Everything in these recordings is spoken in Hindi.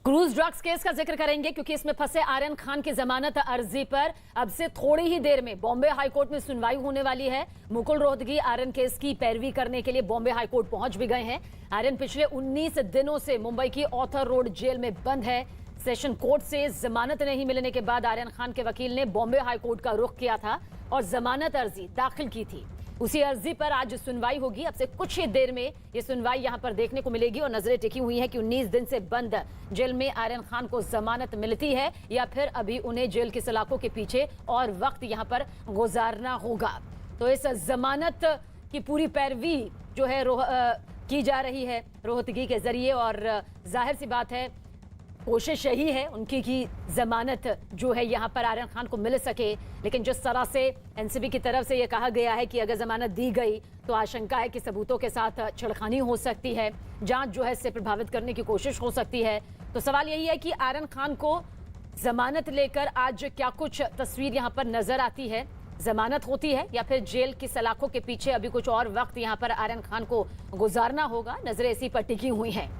क्रूज ड्रग्स केस का जिक्र करेंगे क्योंकि इसमें फंसे आर्यन खान की जमानत अर्जी पर अब से थोड़ी ही देर में बॉम्बे हाईकोर्ट में सुनवाई होने वाली है। मुकुल रोहतगी आर्यन केस की पैरवी करने के लिए बॉम्बे हाईकोर्ट पहुंच भी गए हैं। आर्यन पिछले 19 दिनों से मुंबई की ऑथर रोड जेल में बंद है। सेशन कोर्ट से जमानत नहीं मिलने के बाद आर्यन खान के वकील ने बॉम्बे हाईकोर्ट का रुख किया था और जमानत अर्जी दाखिल की थी। उसी अर्जी पर आज सुनवाई होगी। अब से कुछ ही देर में ये सुनवाई यहां पर देखने को मिलेगी और नजरें टिकी हुई हैं कि 19 दिन से बंद जेल में आर्यन खान को जमानत मिलती है या फिर अभी उन्हें जेल की सलाखों के पीछे और वक्त यहां पर गुजारना होगा। तो इस जमानत की पूरी पैरवी जो है की जा रही है रोहतगी के जरिए और जाहिर सी बात है कोशिश यही है उनकी कि जमानत जो है यहां पर आर्यन खान को मिल सके। लेकिन जिस तरह से एनसीबी की तरफ से यह कहा गया है कि अगर जमानत दी गई तो आशंका है कि सबूतों के साथ छेड़खानी हो सकती है, जांच जो है इससे प्रभावित करने की कोशिश हो सकती है। तो सवाल यही है कि आर्यन खान को जमानत लेकर आज क्या कुछ तस्वीर यहां पर नजर आती है, जमानत होती है या फिर जेल की सलाखों के पीछे अभी कुछ और वक्त यहां पर आर्यन खान को गुजारना होगा। नजरें इसी पर टिकी हुई हैं।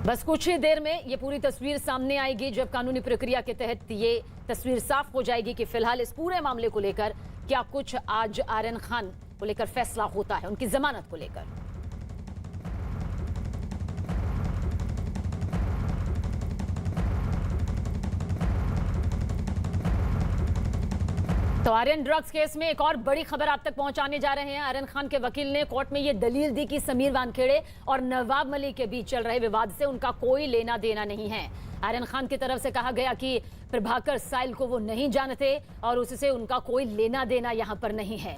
बस कुछ ही देर में ये पूरी तस्वीर सामने आएगी जब कानूनी प्रक्रिया के तहत ये तस्वीर साफ हो जाएगी कि फिलहाल इस पूरे मामले को लेकर क्या कुछ आज आर्यन खान को लेकर फैसला होता है, उनकी जमानत को लेकर। तो आर्यन ड्रग्स केस में एक और बड़ी खबर आप तक पहुंचाने जा रहे हैं। आर्यन खान के वकील ने कोर्ट में ये दलील दी कि समीर वानखेड़े और नवाब मलिक के बीच चल रहे विवाद से उनका कोई लेना देना नहीं है। आर्यन खान की तरफ से कहा गया कि प्रभाकर साइल को वो नहीं जानते और उससे उनका कोई लेना देना यहां पर नहीं है।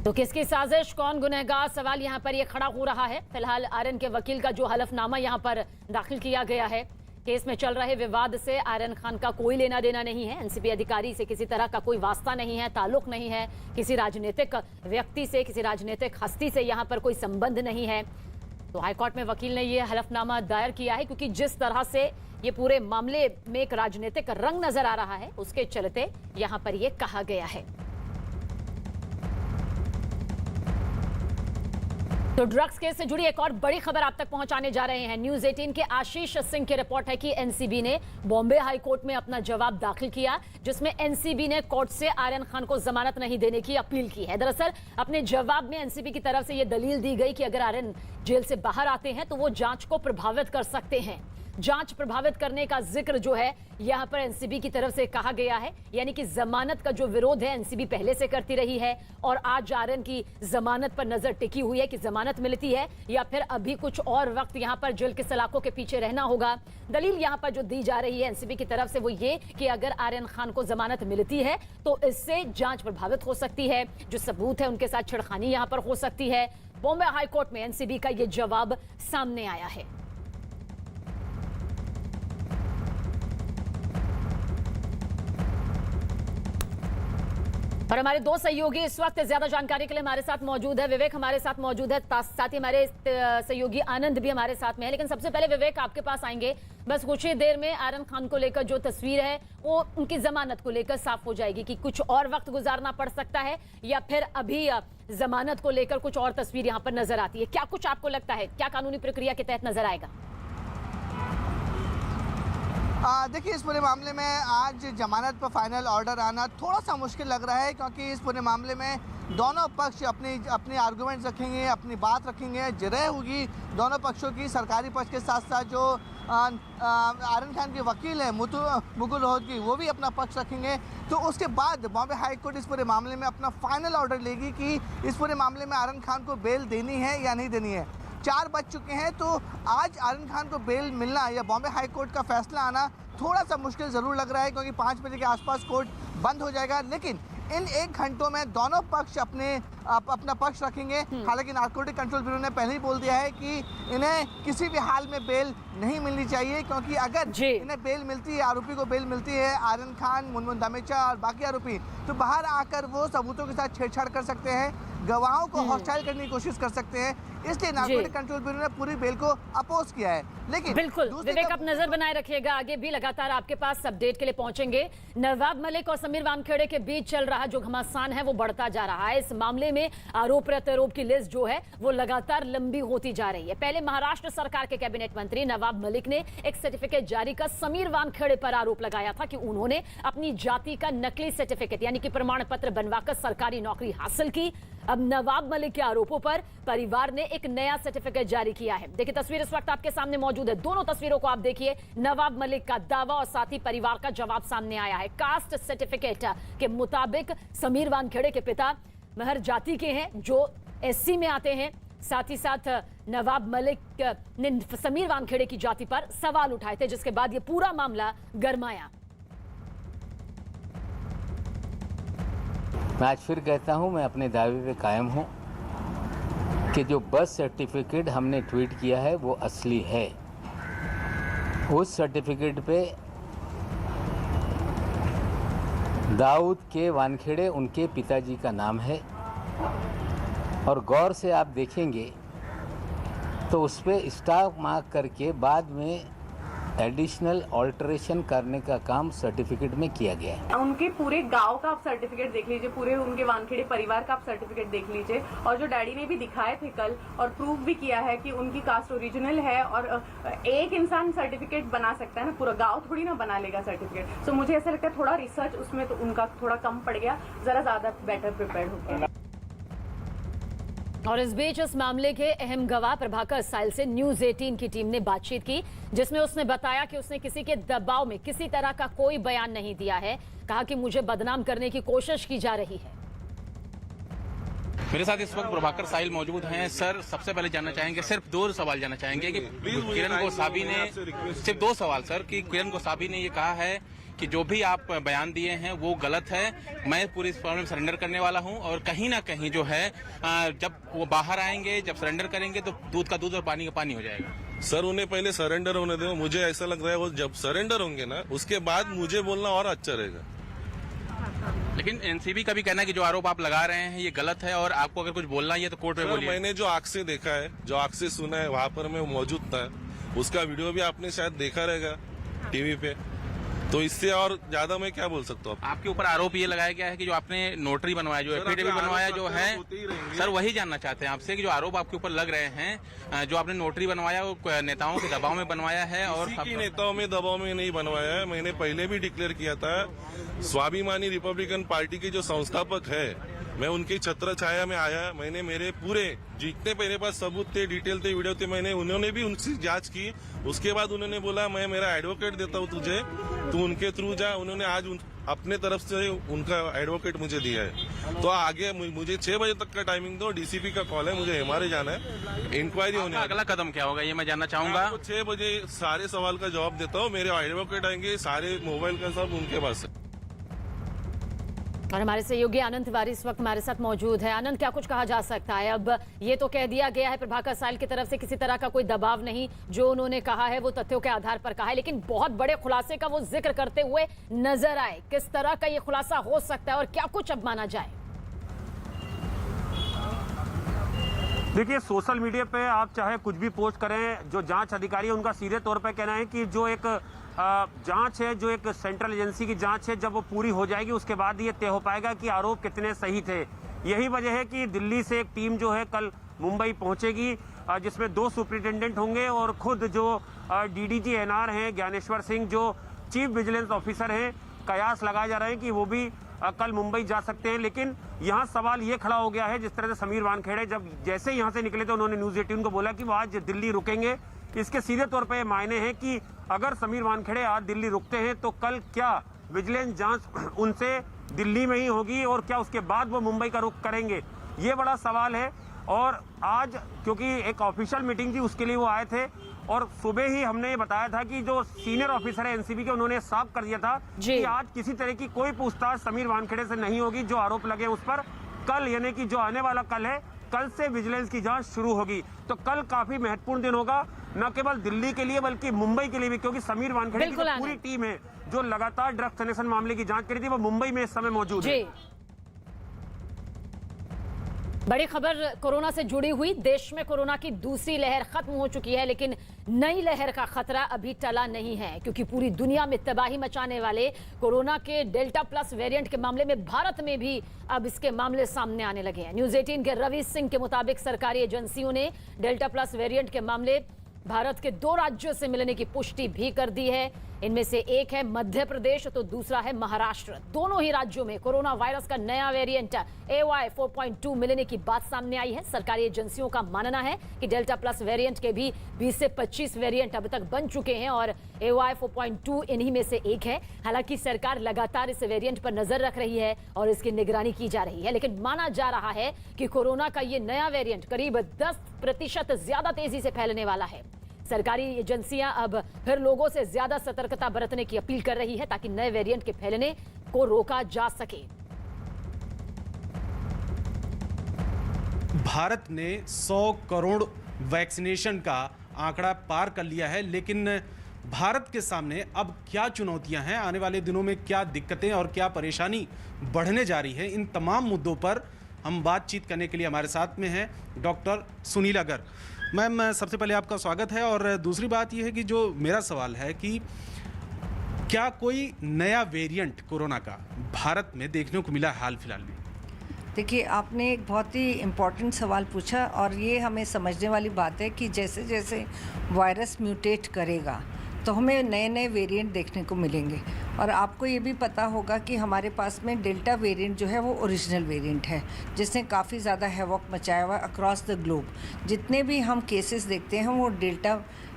तो किसकी साजिश, कौन गुनहगार, सवाल यहां पर ये खड़ा हो रहा है। फिलहाल आर्यन के वकील का जो हलफनामा यहां पर दाखिल किया गया है, केस में चल रहे विवाद से आर्यन खान का कोई लेना देना नहीं है। एनसीबी अधिकारी से किसी तरह का कोई वास्ता नहीं है, ताल्लुक नहीं है, किसी राजनीतिक व्यक्ति से, किसी राजनीतिक हस्ती से यहां पर कोई संबंध नहीं है। तो हाईकोर्ट में वकील ने यह हलफनामा दायर किया है क्योंकि जिस तरह से ये पूरे मामले में एक राजनीतिक रंग नजर आ रहा है उसके चलते यहां पर यह कहा गया है। तो ड्रग्स केस से जुड़ी एक और बड़ी खबर आप तक पहुंचाने जा रहे हैं। न्यूज़ 18 के आशीष सिंह की रिपोर्ट है कि एनसीबी ने बॉम्बे हाईकोर्ट में अपना जवाब दाखिल किया जिसमें एनसीबी ने कोर्ट से आर्यन खान को जमानत नहीं देने की अपील की है। दरअसल अपने जवाब में एनसीबी की तरफ से यह दलील दी गई कि अगर आर्यन जेल से बाहर आते हैं तो वो जांच को प्रभावित कर सकते हैं। जांच प्रभावित करने का जिक्र जो है यहां पर एनसीबी की तरफ से कहा गया है, यानी कि जमानत का जो विरोध है एनसीबी पहले से करती रही है और आज आर्यन की जमानत पर नजर टिकी हुई है कि जमानत मिलती है या फिर अभी कुछ और वक्त यहां पर जेल के सलाखों के पीछे रहना होगा। दलील यहां पर जो दी जा रही है एनसीबी की तरफ से वो ये कि अगर आर्यन खान को जमानत मिलती है तो इससे जांच प्रभावित हो सकती है, जो सबूत है उनके साथ छेड़खानी यहां पर हो सकती है। बॉम्बे हाईकोर्ट में एनसीबी का ये जवाब सामने आया है। और हमारे दो सहयोगी इस वक्त ज्यादा जानकारी के लिए हमारे साथ मौजूद है। विवेक हमारे साथ मौजूद है, साथ ही हमारे सहयोगी आनंद भी हमारे साथ में है। लेकिन सबसे पहले विवेक आपके पास आएंगे। बस कुछ ही देर में आर्यन खान को लेकर जो तस्वीर है वो उनकी जमानत को लेकर साफ हो जाएगी कि कुछ और वक्त गुजारना पड़ सकता है या फिर अभी जमानत को लेकर कुछ और तस्वीर यहाँ पर नजर आती है। क्या कुछ आपको लगता है, क्या कानूनी प्रक्रिया के तहत नजर आएगा? देखिए, इस पूरे मामले में आज जमानत पर फाइनल ऑर्डर आना थोड़ा सा मुश्किल लग रहा है क्योंकि इस पूरे मामले में दोनों पक्ष अपनी आर्गूमेंट्स रखेंगे, अपनी बात रखेंगे, जिरह होगी दोनों पक्षों की। सरकारी पक्ष के साथ साथ जो आर्यन खान के वकील हैं मुकुल रोहतगी वो भी अपना पक्ष रखेंगे। तो उसके बाद बॉम्बे हाई कोर्ट इस पूरे मामले में अपना फाइनल ऑर्डर लेगी कि इस पूरे मामले में आर्यन खान को बेल देनी है या नहीं देनी है। 4 बज चुके हैं तो आज आर्यन खान को बेल मिलना या बॉम्बे हाई कोर्ट का फैसला आना थोड़ा सा मुश्किल ज़रूर लग रहा है क्योंकि 5 बजे के आसपास कोर्ट बंद हो जाएगा। लेकिन इन 1 घंटों में दोनों पक्ष अपना पक्ष रखेंगे। हालांकि नारकोटिक कंट्रोल ब्यूरो ने पहले ही बोल दिया है कि इन्हें किसी भी हाल में बेल नहीं मिलनी चाहिए क्योंकि अगर इन्हें बेल मिलती है, आरोपी को बेल मिलती है, आर्यन खान, मुनमुन दमेचा और बाकी आरोपी, तो बाहर आकर वो सबूतों के साथ छेड़छाड़ कर सकते हैं, गवाहों को हॉस्टाइल करने की कोशिश कर सकते हैं, इसलिए नारकोटिक कंट्रोल ब्यूरो ने पूरी बिल को अपोज किया है। लेकिन बिल्कुल विवेक, आप नजर बनाए रखिएगा, आगे भी लगातार आपके पास अपडेट के लिए पहुंचेंगे। नवाब मलिक और समीर वानखेड़े के बीच चल रहा जो घमासान है वो बढ़ता जा रहा है। इस मामले में आरोप प्रत्यारोप की लिस्ट जो है वो लगातार लंबी होती जा रही है। पहले महाराष्ट्र सरकार के कैबिनेट मंत्री नवाब मलिक ने एक सर्टिफिकेट जारी कर समीर वानखेड़े पर आरोप लगाया था कि उन्होंने अपनी जाति का नकली सर्टिफिकेट यानी कि प्रमाण पत्र बनवाकर सरकारी नौकरी हासिल की। अब नवाब मलिक के आरोपों पर परिवार ने एक नया सर्टिफिकेट जारी किया है। देखिए तस्वीर इस वक्त आपके सामने मौजूद है, दोनों तस्वीरों को आप देखिए। नवाब मलिक का दावा और साथ ही परिवार का जवाब सामने आया है। कास्ट सर्टिफिकेट के मुताबिक समीर वानखेड़े के पिता महर जाति के हैं जो एससी में आते हैं। साथ ही साथ नवाब मलिक ने समीर वानखेड़े की जाति पर सवाल उठाए थे, जिसके बाद ये पूरा मामला गरमाया। मैं आज फिर कहता हूं, मैं अपने दावे पे कायम हूं कि जो बर्थ सर्टिफिकेट हमने ट्वीट किया है वो असली है। उस सर्टिफिकेट पे दाऊद के वानखेड़े उनके पिताजी का नाम है और गौर से आप देखेंगे तो उस पर स्टार मार्क करके बाद में एडिशनल ऑल्टरेशन करने का काम सर्टिफिकेट में किया गया है। उनके पूरे गांव का आप सर्टिफिकेट देख लीजिए, पूरे उनके वानखेड़े परिवार का आप सर्टिफिकेट देख लीजिए, और जो डैडी ने भी दिखाए थे कल और प्रूफ भी किया है कि उनकी कास्ट ओरिजिनल है। और एक इंसान सर्टिफिकेट बना सकता है ना, पूरा गांव थोड़ी ना बना लेगा सर्टिफिकेट। तो मुझे ऐसा लगता है थोड़ा रिसर्च उसमें तो उनका थोड़ा कम पड़ गया, जरा ज्यादा बेटर प्रिपेयर्ड हो गया। और इस बीच इस मामले के अहम गवाह प्रभाकर साइल से न्यूज 18 की टीम ने बातचीत की, जिसमें उसने बताया कि उसने किसी के दबाव में किसी तरह का कोई बयान नहीं दिया है। कहा कि मुझे बदनाम करने की कोशिश की जा रही है। मेरे साथ इस वक्त प्रभाकर साहिल मौजूद हैं। सर, सबसे पहले जानना चाहेंगे, सिर्फ 2 सवाल जानना चाहेंगे कि किरण गोसावी ने, सिर्फ 2 सवाल सर, कि किरण गोसावी ने ये कहा है कि जो भी आप बयान दिए हैं वो गलत है, मैं पूरी इस फॉर्म में सरेंडर करने वाला हूं, और कहीं ना कहीं जो है जब वो बाहर आएंगे, जब सरेंडर करेंगे तो दूध का दूध और पानी का पानी हो जाएगा। सर उन्हें पहले सरेंडर होने दो, मुझे ऐसा लग रहा है वो जब सरेंडर होंगे ना उसके बाद मुझे बोलना और अच्छा रहेगा। लेकिन एनसीबी का भी कहना है कि जो आरोप आप लगा रहे हैं ये गलत है, और आपको अगर कुछ बोलना ही है तो कोर्ट में बोलिए। मैंने जो आंख से देखा है, जो आंख से सुना है, वहाँ पर मैं मौजूद था, उसका वीडियो भी आपने शायद देखा रहेगा टीवी पे, तो इससे और ज्यादा मैं क्या बोल सकता हूँ। आपके ऊपर आरोप ये लगाया गया है कि जो आपने नोटरी बनवाया, जो एफिडेविट बनवाया जो है, सर वही जानना चाहते हैं आपसे कि जो आरोप आपके ऊपर लग रहे हैं, जो आपने नोटरी बनवाया वो नेताओं के दबाव में बनवाया है। और नेताओं में दबाव में नहीं बनवाया है, मैंने पहले भी डिक्लेयर किया था, स्वाभिमानी रिपब्लिकन पार्टी के जो संस्थापक है मैं उनकी छत्र छाया में आया। मैंने मेरे पूरे जितने मेरे पास सबूत थे, डिटेल थे, वीडियो थे, मैंने उन्होंने भी उनसे जांच की। उसके बाद उन्होंने बोला मैं मेरा एडवोकेट देता हूँ तुझे, तू उनके थ्रू जा। उन्होंने आज अपने तरफ से उनका एडवोकेट मुझे दिया है। तो आगे मुझे 6 बजे तक का टाइमिंग दो, डीसीपी का कॉल है, मुझे एमआरए जाना है, इंक्वायरी होने। अगला कदम क्या होगा ये मैं जानना चाहूंगा। 6 बजे सारे सवाल का जवाब देता हूँ, मेरे एडवोकेट आएंगे, सारे मोबाइल का सब उनके पास है। और हमारे सहयोगी आनंद तिवारी इस वक्त हमारे साथ मौजूद है। आनंद, क्या कुछ कहा जा सकता है? अब ये तो कह दिया गया है प्रभाकर साइल की तरफ से किसी तरह का कोई दबाव नहीं, जो उन्होंने कहा है वो तथ्यों के आधार पर कहा है, लेकिन बहुत बड़े खुलासे का वो जिक्र करते हुए नजर आए। किस तरह का ये खुलासा हो सकता है और क्या कुछ अब माना जाए? देखिए, सोशल मीडिया पे आप चाहे कुछ भी पोस्ट करें, जो जांच अधिकारी है उनका सीधे तौर पे कहना है कि जो एक जांच है, जो एक सेंट्रल एजेंसी की जांच है, जब वो पूरी हो जाएगी उसके बाद ये तय हो पाएगा कि आरोप कितने सही थे। यही वजह है कि दिल्ली से एक टीम जो है कल मुंबई पहुंचेगी, जिसमें 2 सुपरिटेंडेंट होंगे और खुद जो डीडीजी एनआर हैं ज्ञानेश्वर सिंह, जो चीफ विजिलेंस ऑफिसर हैं, कयास लगाए जा रहे हैं कि वो भी कल मुंबई जा सकते हैं। लेकिन यहाँ सवाल ये खड़ा हो गया है, जिस तरह से समीर वानखेड़े जब जैसे यहाँ से निकले तो उन्होंने न्यूज 18 को बोला कि वो आज दिल्ली रुकेंगे। इसके सीधे तौर पे मायने हैं कि अगर समीर वानखेड़े आज दिल्ली रुकते हैं तो कल क्या विजिलेंस जांच उनसे दिल्ली में ही होगी और क्या उसके बाद वो मुंबई का रुख करेंगे, ये बड़ा सवाल है। और आज क्योंकि एक ऑफिशियल मीटिंग थी उसके लिए वो आए थे, और सुबह ही हमने ये बताया था कि जो सीनियर ऑफिसर है एनसीबी के, उन्होंने साफ कर दिया था कि आज किसी तरह की कोई पूछताछ समीर वानखेड़े से नहीं होगी। जो आरोप लगे उस पर कल, यानी कि जो आने वाला कल है, कल से विजिलेंस की जांच शुरू होगी। तो कल काफी महत्वपूर्ण दिन होगा, न केवल दिल्ली के लिए बल्कि मुंबई के लिए भी, क्योंकि समीर वानखेड़े की पूरी टीम है जो लगातार ड्रग्स कनेक्शन मामले की जांच करी थी, वो मुंबई में इस समय मौजूद है। बड़ी खबर कोरोना से जुड़ी हुई। देश में कोरोना की दूसरी लहर खत्म हो चुकी है, लेकिन नई लहर का खतरा अभी टला नहीं है, क्योंकि पूरी दुनिया में तबाही मचाने वाले कोरोना के डेल्टा प्लस वेरिएंट के मामले में भारत में भी अब इसके मामले सामने आने लगे हैं। न्यूज 18 के रवि सिंह के मुताबिक सरकारी एजेंसियों ने डेल्टा प्लस वेरिएंट के मामले भारत के 2 राज्यों से मिलने की पुष्टि भी कर दी है। इनमें से एक है मध्य प्रदेश तो दूसरा है महाराष्ट्र। दोनों ही राज्यों में कोरोना वायरस का नया वेरिएंट AY 4.2 मिलने की बात सामने आई है। सरकारी एजेंसियों का मानना है कि डेल्टा प्लस वेरिएंट के भी 20 से 25 वेरिएंट अब तक बन चुके हैं और AY 4.2 इन्हीं में से एक है। हालांकि सरकार लगातार इस वेरिएंट पर नजर रख रही है और इसकी निगरानी की जा रही है, लेकिन माना जा रहा है कि कोरोना का ये नया वेरिएंट करीब 10% ज्यादा तेजी से फैलने वाला है। सरकारी एजेंसियां अब फिर लोगों से ज्यादा सतर्कता बरतने की अपील कर रही है ताकि नए वेरिएंट के फैलने को रोका जा सके। भारत ने 100 करोड़ वैक्सीनेशन का आंकड़ा पार कर लिया है, लेकिन भारत के सामने अब क्या चुनौतियां हैं, आने वाले दिनों में क्या दिक्कतें और क्या परेशानी बढ़ने जा रही है, इन तमाम मुद्दों पर हम बातचीत करने के लिए हमारे साथ में हैं डॉक्टर सुनीला गर्ग। मैम, सबसे पहले आपका स्वागत है और दूसरी बात यह है कि जो मेरा सवाल है कि क्या कोई नया वेरिएंट कोरोना का भारत में देखने को मिला हाल फिलहाल में? देखिए, आपने एक बहुत ही इम्पॉर्टेंट सवाल पूछा और ये हमें समझने वाली बात है कि जैसे जैसे वायरस म्यूटेट करेगा तो हमें नए नए वेरिएंट देखने को मिलेंगे। और आपको ये भी पता होगा कि हमारे पास में डेल्टा वेरिएंट जो है वो ओरिजिनल वेरिएंट है, जिसने काफ़ी ज़्यादा हैवॉक मचाया हुआ अक्रॉस द ग्लोब। जितने भी हम केसेस देखते हैं वो डेल्टा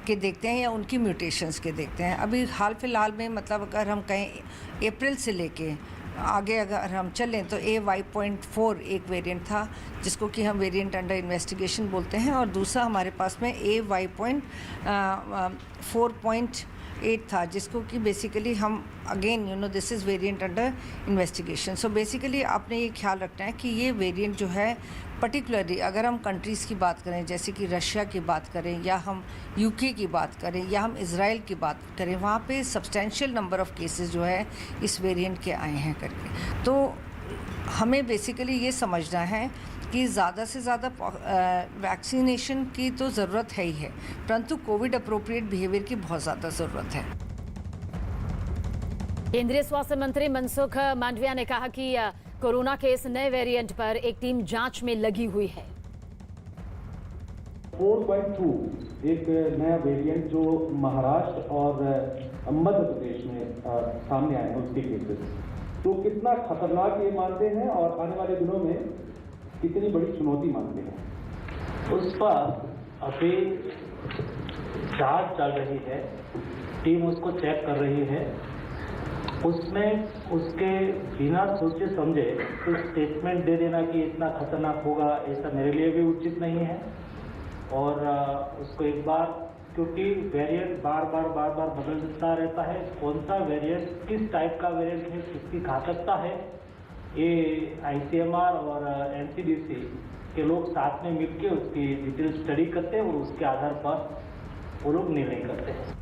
के देखते हैं या उनकी म्यूटेशंस के देखते हैं। अभी हाल फिलहाल में मतलब अगर हम कहें अप्रैल से लेके आगे अगर हम चलें तो AY.4 एक वेरिएंट था जिसको कि हम वेरिएंट अंडर इन्वेस्टिगेशन बोलते हैं, और दूसरा हमारे पास में AY.4.8 था जिसको कि बेसिकली हम again this is variant under investigation. So basically आपने ये ख्याल रखना है कि ये वेरिएंट जो है पर्टिकुलरली अगर हम कंट्रीज़ की बात करें, जैसे कि रशिया की बात करें या हम UK की बात करें या हम इज़राइल की बात करें, वहाँ पे सब्सटेंशियल नंबर ऑफ़ केसेस जो है इस वेरिएंट के आए हैं करके। तो हमें बेसिकली ये समझना है कि ज़्यादा से ज़्यादा वैक्सीनेशन की तो ज़रूरत है ही है, परंतु कोविड अप्रोप्रिएट बिहेवियर की बहुत ज़्यादा ज़रूरत है। केंद्रीय स्वास्थ्य मंत्री मनसुख मांडविया ने कहा कि कोरोना के इस नए वेरिएंट पर एक टीम जांच में लगी हुई है। 4.2 एक नया वेरिएंट जो महाराष्ट्र और मध्य प्रदेश में सामने आए हैं उसके केसेस, तो कितना खतरनाक ये मानते हैं और आने वाले दिनों में कितनी बड़ी चुनौती मानते हैं? उस पर अभी जांच चल रही है, टीम उसको चेक कर रही है। उसमें उसके बिना सोचे समझे तो स्टेटमेंट दे देना कि इतना खतरनाक होगा, ऐसा मेरे लिए भी उचित नहीं है। और उसको एक बार, क्योंकि वेरिएंट बार बार बदलता रहता है, कौन सा वेरिएंट किस टाइप का वेरिएंट है, किसकी घातकता है, ये ICMR और NCDC के लोग साथ में मिलकर उसकी डिटेल स्टडी करते हैं और उसके आधार पर वो लोग निर्णय करते हैं।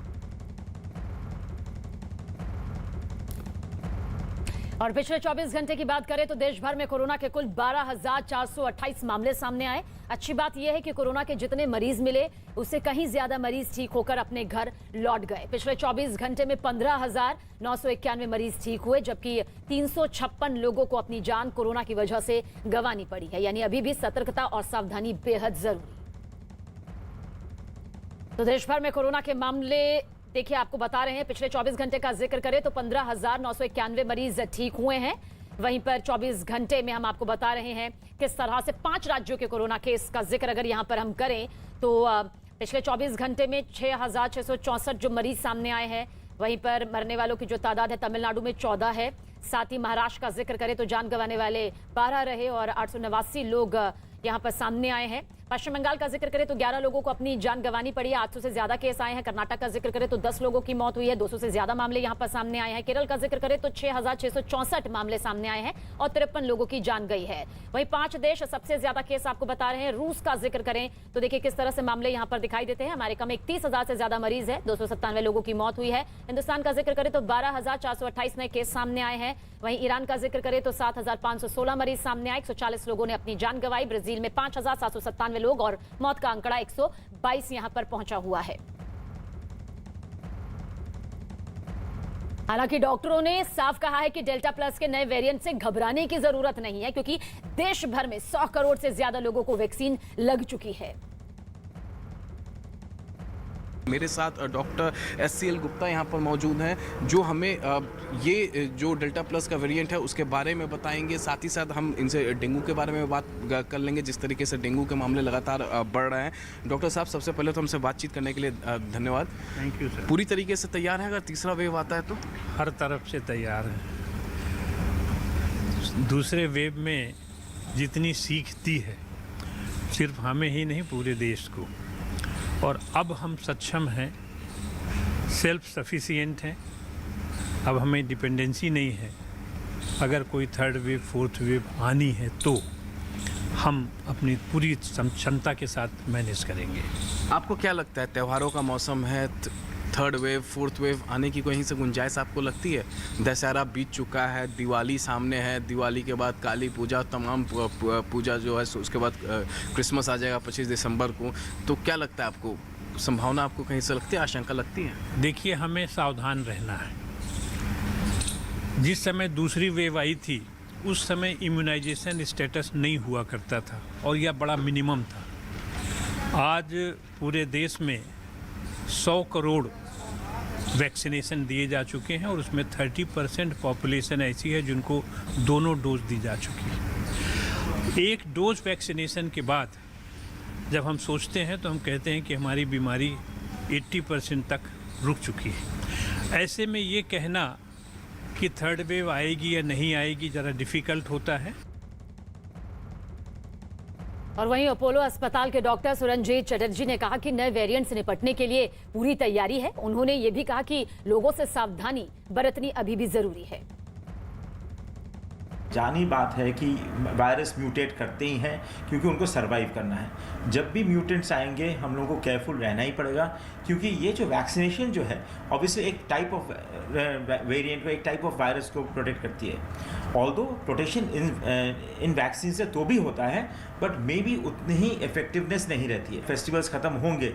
और पिछले 24 घंटे की बात करें तो देश भर में कोरोना के कुल 12,428 मामले सामने आए। अच्छी बात यह है कि कोरोना के जितने मरीज मिले उससे कहीं ज्यादा मरीज ठीक होकर अपने घर लौट गए। पिछले 24 घंटे में 15,991 मरीज ठीक हुए, जबकि 356 लोगों को अपनी जान कोरोना की वजह से गंवानी पड़ी है। यानी अभी भी सतर्कता और सावधानी बेहद जरूरी। तो देश भर में कोरोना के मामले देखिए आपको बता रहे हैं, पिछले 24 घंटे का जिक्र करें तो 15,991 मरीज ठीक हुए हैं। वहीं पर 24 घंटे में हम आपको बता रहे हैं किस तरह से 5 राज्यों के कोरोना केस का जिक्र अगर यहां पर हम करें तो पिछले 24 घंटे में 6,664 जो मरीज सामने आए हैं। वहीं पर मरने वालों की जो तादाद है तमिलनाडु में 14 है। साथ ही महाराष्ट्र का जिक्र करें तो जान गंवाने वाले 12 रहे और 889 लोग यहां पर सामने आए हैं। पश्चिम बंगाल का जिक्र करें तो 11 लोगों को अपनी जान गंवानी पड़ी है। 800 से ज्यादा केस आए हैं। कर्नाटक का जिक्र करें तो 10 लोगों की मौत हुई है। 200 से ज्यादा मामले यहां पर सामने आए हैं। केरल का जिक्र करें तो 6,664 मामले सामने आए हैं और 53 लोगों की जान गई है। वहीं 5 देश सबसे ज्यादा केस आपको बता रहे हैं। रूस का जिक्र करें तो देखिए किस तरह से मामले यहां पर दिखाई देते हैं। अमेरिका में 31,000 से ज्यादा मरीज है। 297 लोगों की मौत हुई है। हिंदुस्तान का जिक्र करें तो 12,428 नए केस सामने आए हैं। वहीं ईरान का जिक्र करें तो 7,516 मरीज सामने आए। 140 लोगों ने अपनी जान गंवाई। ब्राजील में 5,797 लोग और मौत का आंकड़ा 122 यहां पर पहुंचा हुआ है। हालांकि डॉक्टरों ने साफ कहा है कि डेल्टा प्लस के नए वेरिएंट से घबराने की जरूरत नहीं है, क्योंकि देश भर में 100 करोड़ से ज्यादा लोगों को वैक्सीन लग चुकी है। मेरे साथ डॉक्टर SCL गुप्ता यहाँ पर मौजूद हैं, जो हमें ये जो डेल्टा प्लस का वेरिएंट है उसके बारे में बताएंगे। साथ ही साथ हम इनसे डेंगू के बारे में बात कर लेंगे, जिस तरीके से डेंगू के मामले लगातार बढ़ रहे हैं। डॉक्टर साहब, सबसे पहले तो हमसे बातचीत करने के लिए धन्यवाद। Thank you sir. पूरी तरीके से तैयार है अगर तीसरा वेव आता है तो? हर तरफ से तैयार है। दूसरे वेव में जितनी सीख दी है, सिर्फ हमें ही नहीं पूरे देश को, और अब हम सक्षम हैं, सेल्फ सफिशिएंट हैं। अब हमें डिपेंडेंसी नहीं है। अगर कोई थर्ड वेव फोर्थ वेव आनी है तो हम अपनी पूरी क्षमता के साथ मैनेज करेंगे। आपको क्या लगता है, त्योहारों का मौसम है, थर्ड वेव फोर्थ वेव आने की कहीं से गुंजाइश आपको लगती है? दशहरा बीत चुका है, दिवाली सामने है, दिवाली के बाद काली पूजा, तमाम पूजा जो है, उसके बाद क्रिसमस आ जाएगा 25 दिसंबर को। तो क्या लगता है आपको, संभावना आपको कहीं से लगती है, आशंका लगती है? देखिए, हमें सावधान रहना है। जिस समय दूसरी वेव आई थी उस समय इम्यूनाइजेशन स्टेटस नहीं हुआ करता था और यह बड़ा मिनिमम था। आज पूरे देश में 100 करोड़ वैक्सीनेशन दिए जा चुके हैं और उसमें 30% पॉपुलेशन ऐसी है जिनको दोनों डोज दी जा चुकी है। एक डोज वैक्सीनेशन के बाद जब हम सोचते हैं तो हम कहते हैं कि हमारी बीमारी 80% तक रुक चुकी है। ऐसे में ये कहना कि थर्ड वेव आएगी या नहीं आएगी ज़रा डिफ़िकल्ट होता है। और वहीं अपोलो अस्पताल के डॉक्टर सुरंजीत चटर्जी ने कहा कि नए वेरिएंट से निपटने के लिए पूरी तैयारी है। उन्होंने ये भी कहा कि लोगों से सावधानी बरतनी अभी भी जरूरी है। जानी बात है कि वायरस म्यूटेट करते ही हैं, क्योंकि उनको सरवाइव करना है। जब भी म्यूटेंट्स आएंगे हम लोगों को केयरफुल रहना ही पड़ेगा, क्योंकि ये जो वैक्सीनेशन जो है ऑब्वियसली एक टाइप ऑफ वेरिएंट को, एक टाइप ऑफ वायरस को प्रोटेक्ट करती है। ऑल्दो प्रोटेक्शन इन वैक्सीन से तो भी होता है, बट मे बी उतनी ही इफेक्टिवनेस नहीं रहती है। फेस्टिवल्स ख़त्म होंगे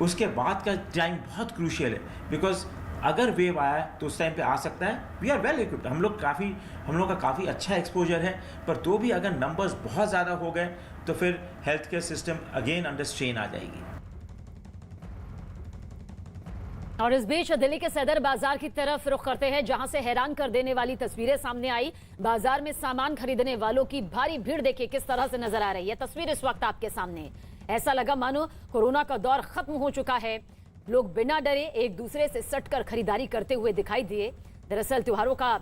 उसके बाद का टाइम बहुत क्रूशियल है, बिकॉज अगर वेव आया तो उस टाइम पे आ सकता है। वी आर वेल इक्विप्ड, हम लोग का काफ़ी अच्छा एक्सपोजर है, पर तो भी अगर नंबर्स बहुत ज़्यादा हो गए तो फिर health care system again under strain आ जाएगी। और इस बीच दिल्ली के सदर बाजार की तरफ रुख करते हैं, जहां से हैरान कर देने वाली तस्वीरें सामने आई। बाजार में सामान खरीदने वालों की भारी भीड़ देखिए किस तरह से नजर आ रही है। तस्वीर इस वक्त आपके सामने। ऐसा लगा मानो कोरोना का दौर खत्म हो चुका है। लोग बिना डरे एक दूसरे से सटकर खरीदारी करते हुए दिखाई दिए। दरअसल त्योहारों का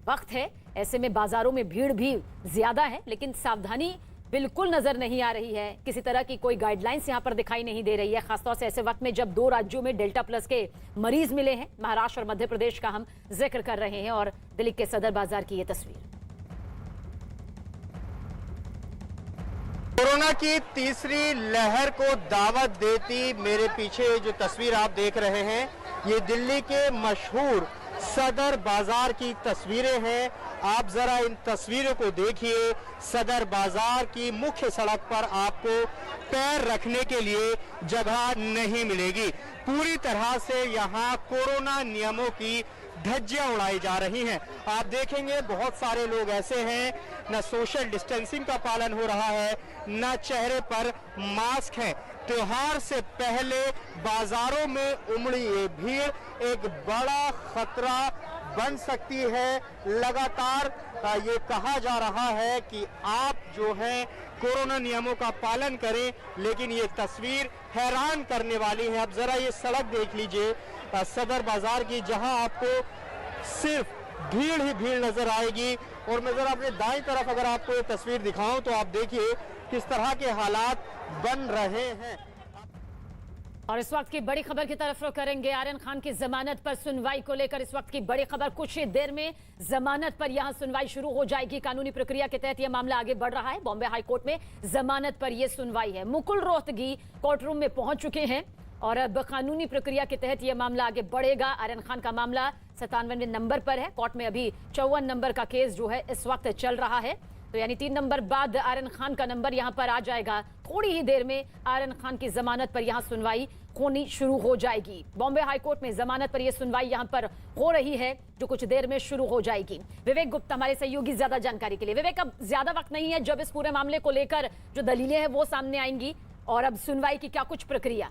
वक्त है, ऐसे में बाजारों में भीड़ भी ज्यादा है, लेकिन सावधानी बिल्कुल नजर नहीं आ रही है। किसी तरह की कोई गाइडलाइंस यहां पर दिखाई नहीं दे रही है, खासतौर से ऐसे वक्त में जब 2 राज्यों में डेल्टा प्लस के मरीज मिले हैं। महाराष्ट्र और मध्य प्रदेश का हम जिक्र कर रहे हैं और दिल्ली के सदर बाजार की ये तस्वीर। कोरोना की तीसरी लहर को दावत देती मेरे पीछे जो तस्वीर आप देख रहे हैं, ये दिल्ली के मशहूर सदर बाजार की तस्वीरें हैं। आप जरा इन तस्वीरों को देखिए। सदर बाजार की मुख्य सड़क पर आपको पैर रखने के लिए जगह नहीं मिलेगी। पूरी तरह से यहाँ कोरोना नियमों की धज्जियां उड़ाई जा रही हैं। आप देखेंगे बहुत सारे लोग ऐसे हैं, न सोशल डिस्टेंसिंग का पालन हो रहा है, न चेहरे पर मास्क है। त्योहार से पहले बाजारों में उमड़ी ये भीड़ एक बड़ा खतरा बन सकती है। लगातार ये कहा जा रहा है कि आप जो है कोरोना नियमों का पालन करें, लेकिन ये तस्वीर हैरान करने वाली है। अब जरा ये सड़क देख लीजिए सदर बाजार की, जहां आपको सिर्फ भीड़ ही भीड़ नजर आएगी। और मैं जरा अपने दाईं तरफ अगर आपको ये तस्वीर दिखाऊं तो आप देखिए किस तरह के हालात बन रहे हैं। और इस वक्त की बड़ी खबर की तरफ रुख करेंगे। आर्यन खान की जमानत पर सुनवाई को लेकर इस वक्त की बड़ी खबर, कुछ ही देर में जमानत पर यहां सुनवाई शुरू हो जाएगी। कानूनी प्रक्रिया के तहत यह मामला आगे बढ़ रहा है। बॉम्बे हाईकोर्ट में जमानत पर यह सुनवाई है। मुकुल रोहतगी कोर्ट रूम में पहुंच चुके हैं और अब कानूनी प्रक्रिया के तहत यह मामला आगे बढ़ेगा। आर्यन खान का मामला 97वें नंबर पर है। कोर्ट में अभी 54 नंबर का केस जो है इस वक्त चल रहा है, तो यानी 3 नंबर बाद आर्यन खान का नंबर यहां पर आ जाएगा। थोड़ी ही देर में आर्यन खान की जमानत पर यहां सुनवाई होनी शुरू हो जाएगी। बॉम्बे हाईकोर्ट में जमानत पर यह सुनवाई यहां पर हो रही है, जो कुछ देर में शुरू हो जाएगी। विवेक गुप्ता हमारे सहयोगी ज्यादा जानकारी के लिए। विवेक, अब ज्यादा वक्त नहीं है जब इस पूरे मामले को लेकर जो दलीलें हैं वो सामने आएंगी, और अब सुनवाई की क्या कुछ प्रक्रिया?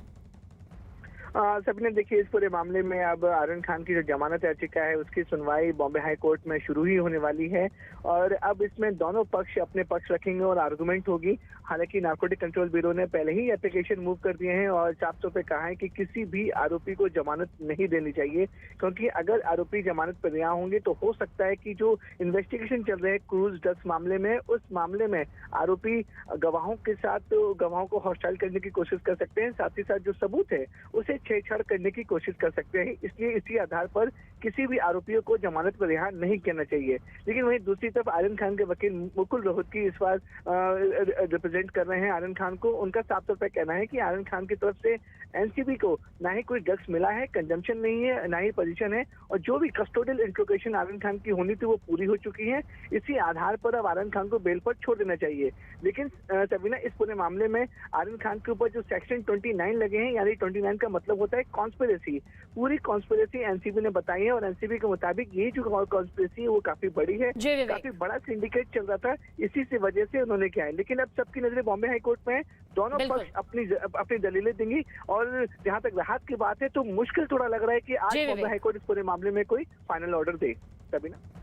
सबने देखिए, इस पूरे मामले में अब आर्यन खान की जो जमानत याचिका है उसकी सुनवाई बॉम्बे हाई कोर्ट में शुरू ही होने वाली है, और अब इसमें दोनों पक्ष अपने पक्ष रखेंगे और आर्गुमेंट होगी। हालांकि नारकोटिक कंट्रोल ब्यूरो ने पहले ही एप्लीकेशन मूव कर दिए हैं और साफ तौर पे कहा है कि किसी भी आरोपी को जमानत नहीं देनी चाहिए, क्योंकि अगर आरोपी जमानत पर रिहा होंगे तो हो सकता है कि जो इन्वेस्टिगेशन चल रहे हैं क्रूज ड्रग्स मामले में, उस मामले में आरोपी गवाहों के साथ गवाहों को हॉस्टाइल करने की कोशिश कर सकते हैं, साथ ही साथ जो सबूत है उसे छेड़छाड़ करने की कोशिश कर सकते हैं। इसलिए इसी आधार पर किसी भी आरोपियों को जमानत पर रिहा नहीं करना चाहिए। लेकिन वहीं दूसरी तरफ आर्यन खान के वकील मुकुल रोहतगी इस बार रिप्रेजेंट कर रहे हैं आर्यन खान को। उनका साफ तौर पर कहना है कि आर्यन खान की तरफ से एनसीबी को ना ही कोई ड्रग्स मिला है, कंजम्पशन नहीं है, ना ही पोजीशन है, और जो भी कस्टोडियल इंट्रोगेशन आर्यन खान की होनी थी वो पूरी हो चुकी है। इसी आधार पर अब आर्यन खान को बेल पर छोड़ देना चाहिए। लेकिन सबीना, इस पूरे मामले में आर्यन खान के ऊपर जो सेक्शन 29 लगे हैं, यानी 29 का मतलब होता है कॉन्स्पिरेसी, पूरी कॉन्स्पिरेसी एनसीबी ने बताई है, और एनसीबी के मुताबिक ये जो कॉन्स्पिरेसी है वो काफी बड़ी है, काफी बड़ा सिंडिकेट चल रहा था, इसी से वजह से उन्होंने किया है। लेकिन अब सबकी नजरें बॉम्बे हाईकोर्ट में है, दोनों पक्ष अपनी दलीलें देंगी, और जहां तक राहत की बात है तो मुश्किल थोड़ा लग रहा है कि आज बॉम्बे हाईकोर्ट इस पूरे मामले में कोई फाइनल ऑर्डर दे। सबीना।